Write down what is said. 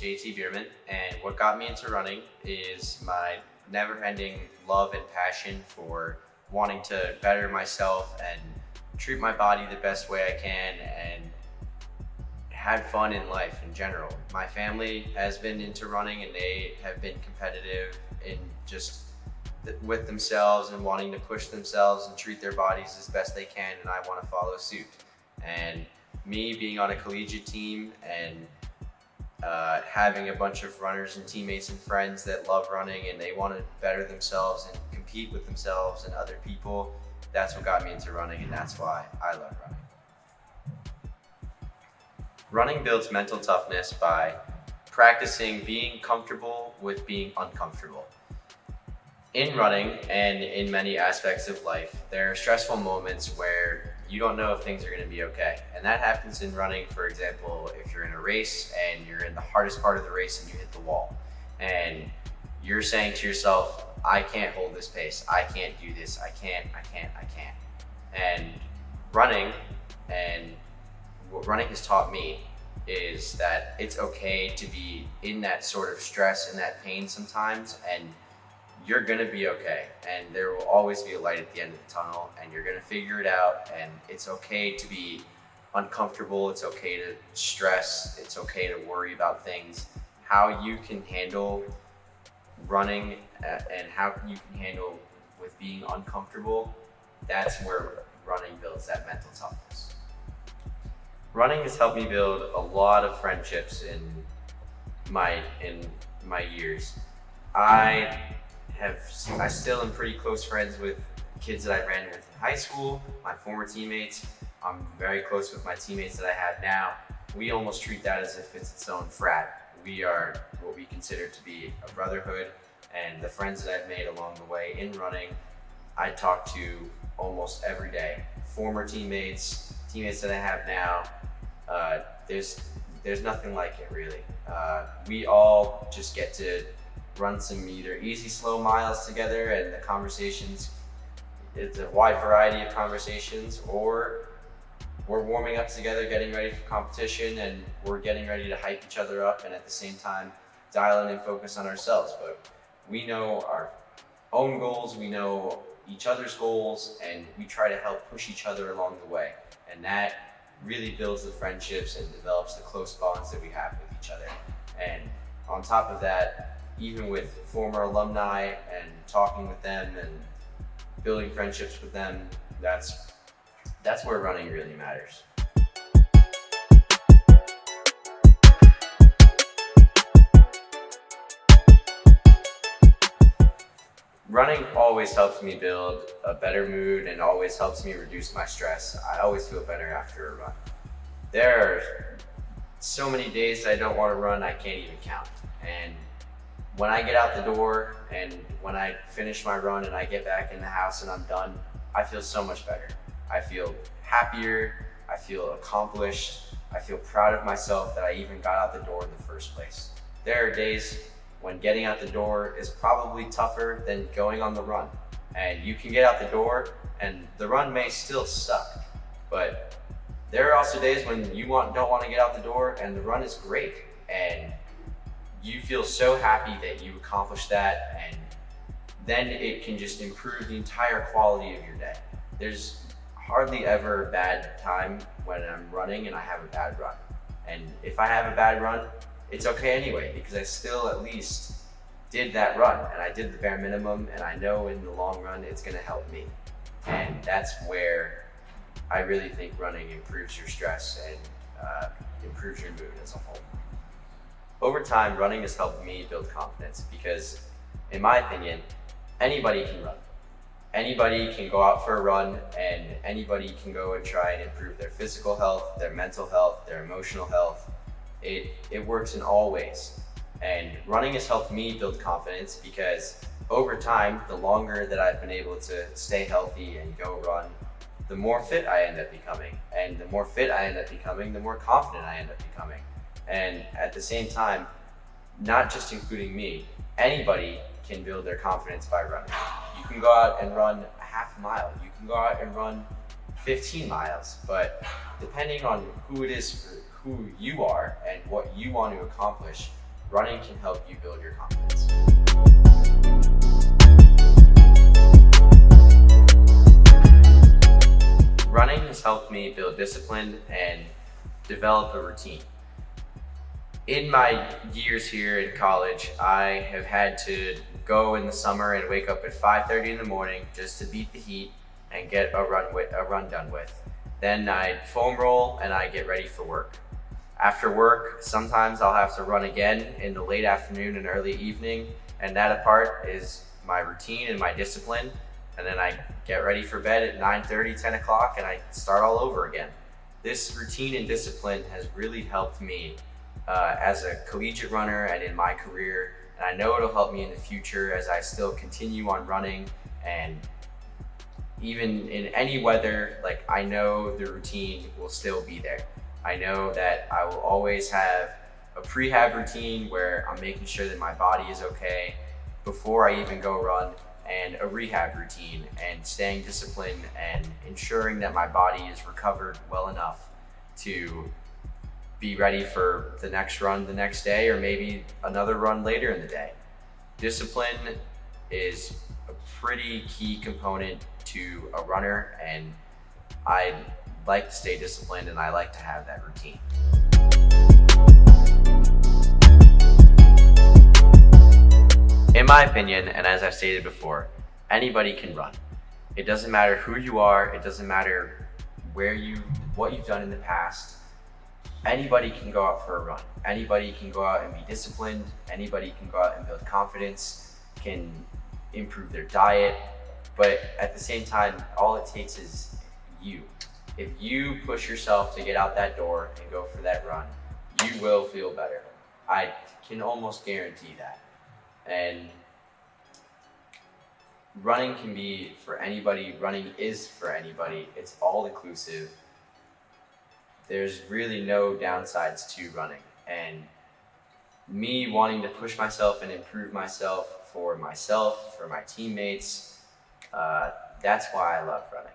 JT Bierman, and what got me into running is my never-ending love and passion for wanting to better myself and treat my body the best way I can and had fun in life in general. My family has been into running and they have been competitive in just with themselves and wanting to push themselves and treat their bodies as best they can, and I want to follow suit. And me being on a collegiate team and having a bunch of runners and teammates and friends that love running and they want to better themselves and compete with themselves and other people, that's what got me into running, and that's why I love running. Running builds mental toughness by practicing being comfortable with being uncomfortable. In running and in many aspects of life, there are stressful moments where you don't know if things are going to be okay. And that happens in running, for example, if you're in a race and you're in the hardest part of the race and you hit the wall. And you're saying to yourself, I can't hold this pace. I can't do this. I can't. And running, and what running has taught me is that it's okay to be in that sort of stress and that pain sometimes, and you're gonna be okay, and there will always be a light at the end of the tunnel, and you're gonna figure it out, and it's okay to be uncomfortable, it's okay to stress, it's okay to worry about things. How you can handle running and how you can handle with being uncomfortable, that's where running builds that mental toughness. Running has helped me build a lot of friendships in my years. I still am pretty close friends with kids that I ran with in high school, my former teammates. I'm very close with my teammates that I have now. We almost treat that as if it's its own frat. We are what we consider to be a brotherhood, and the friends that I've made along the way in running, I talk to almost every day. Former teammates that I have now, there's nothing like it really. We all just get to run some either easy, slow miles together, and the conversations, it's a wide variety of conversations, or we're warming up together, getting ready for competition, and we're getting ready to hype each other up and at the same time dial in and focus on ourselves. But we know our own goals, we know each other's goals, and we try to help push each other along the way. And that really builds the friendships and develops the close bonds that we have with each other. And on top of that, even with former alumni and talking with them and building friendships with them, that's where running really matters. Running always helps me build a better mood and always helps me reduce my stress. I always feel better after a run. There are so many days that I don't want to run, I can't even count. And when I get out the door and when I finish my run and I get back in the house and I'm done, I feel so much better. I feel happier, I feel accomplished, I feel proud of myself that I even got out the door in the first place. There are days when getting out the door is probably tougher than going on the run. And you can get out the door and the run may still suck, but there are also days when you don't want to get out the door and the run is great. And you feel so happy that you accomplished that, and then it can just improve the entire quality of your day. There's hardly ever a bad time when I'm running and I have a bad run. And if I have a bad run, it's okay anyway, because I still at least did that run and I did the bare minimum, and I know in the long run it's gonna help me. And that's where I really think running improves your stress and improves your mood as a whole. Over time, running has helped me build confidence because, in my opinion, anybody can run. Anybody can go out for a run, and anybody can go and try and improve their physical health, their mental health, their emotional health. It works in all ways. And running has helped me build confidence because over time, the longer that I've been able to stay healthy and go run, the more fit I end up becoming. And the more fit I end up becoming, the more confident I end up becoming. And at the same time, not just including me, anybody can build their confidence by running. You can go out and run a half mile. You can go out and run 15 miles, but depending on who it is, for who you are and what you want to accomplish, running can help you build your confidence. Running has helped me build discipline and develop a routine. In my years here in college, I have had to go in the summer and wake up at 5:30 in the morning just to beat the heat and get a run done with. Then I foam roll and I get ready for work. After work, sometimes I'll have to run again in the late afternoon and early evening, and that apart is my routine and my discipline. And then I get ready for bed at 9:30, 10 o'clock, and I start all over again. This routine and discipline has really helped me as a collegiate runner and in my career, and I know it'll help me in the future as I still continue on running. And even in any weather, like, I know the routine will still be there. I know that I will always have a prehab routine where I'm making sure that my body is okay before I even go run, and a rehab routine, and staying disciplined and ensuring that my body is recovered well enough to be ready for the next run the next day, or maybe another run later in the day. Discipline is a pretty key component to a runner, and I like to stay disciplined and I like to have that routine. In my opinion, and as I've stated before, anybody can run. It doesn't matter who you are, it doesn't matter what you've done in the past. Anybody can go out for a run. Anybody can go out and be disciplined. Anybody can go out and build confidence, can improve their diet. But at the same time, all it takes is you. If you push yourself to get out that door and go for that run, you will feel better. I can almost guarantee that. And running can be for anybody. Running is for anybody. It's all inclusive. There's really no downsides to running. And me wanting to push myself and improve myself, for my teammates, that's why I love running.